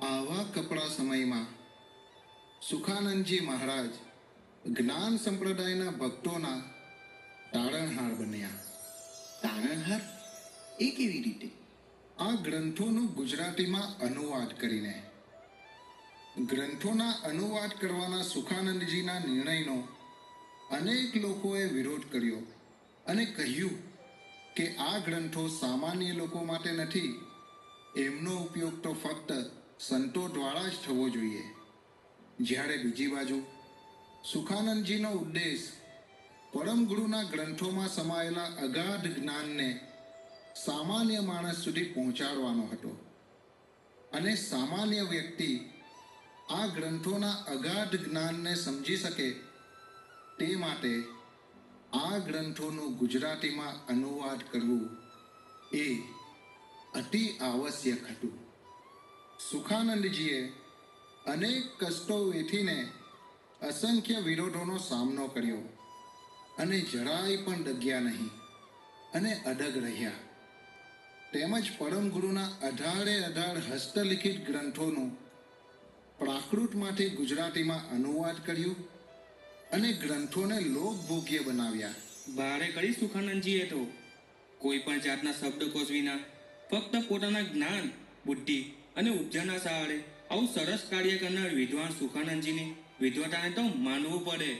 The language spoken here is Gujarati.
આવા કપરા સમયમાં સુખાનંદજી મહારાજ જ્ઞાન સંપ્રદાયના ભક્તોના તારણહાર બન્યા. તારણહાર એ કેવી રીતે? આ ગ્રંથોનું ગુજરાતીમાં અનુવાદ કરીને. ગ્રંથોના અનુવાદ કરવાના સુખાનંદજીના નિર્ણયનો અનેક લોકોએ વિરોધ કર્યો અને કહ્યું કે આ ગ્રંથો સામાન્ય લોકો માટે નથી, એમનો ઉપયોગ તો ફક્ત સંતો દ્વારા જ થવો જોઈએ. જ્યારે બીજી બાજુ સુખાનંદજીનો ઉદ્દેશ પરમ ગુરુના ગ્રંથોમાં સમાયેલા અગાધ જ્ઞાનને સામાન્ય માણસ સુધી પહોંચાડવાનો હતો અને સામાન્ય વ્યક્તિ આ ગ્રંથોના અગાધ જ્ઞાનને સમજી શકે તે માટે આ ગ્રંથોનું ગુજરાતીમાં અનુવાદ કરવું એ અતિ આવશ્યક હતું. સુખાનંદજીએ અનેક કષ્ટો વેઠીને અસંખ્ય વિરોધોનો સામનો કર્યો અને જરાય પણ ડગ્યા નહીં અને અડગ રહ્યા. તેમજ પરમ ગુરુના 18 હસ્તલિખિત ગ્રંથોનું પ્રાકૃતમાંથી ગુજરાતીમાં અનુવાદ કર્યું અને ગ્રંથોને લોકભોગ્ય બનાવ્યા. ભારે કરી સુખાનંદજીએ તો કોઈ પણ જાતના શબ્દકોશ વિના ફક્ત પોતાના જ્ઞાન, બુદ્ધિ અને ઉપજાના સહારે આવું સરસ કાર્ય કરનાર વિદ્વાન સુખાનંદજીની વિદ્વતાને તો માનવું પડે.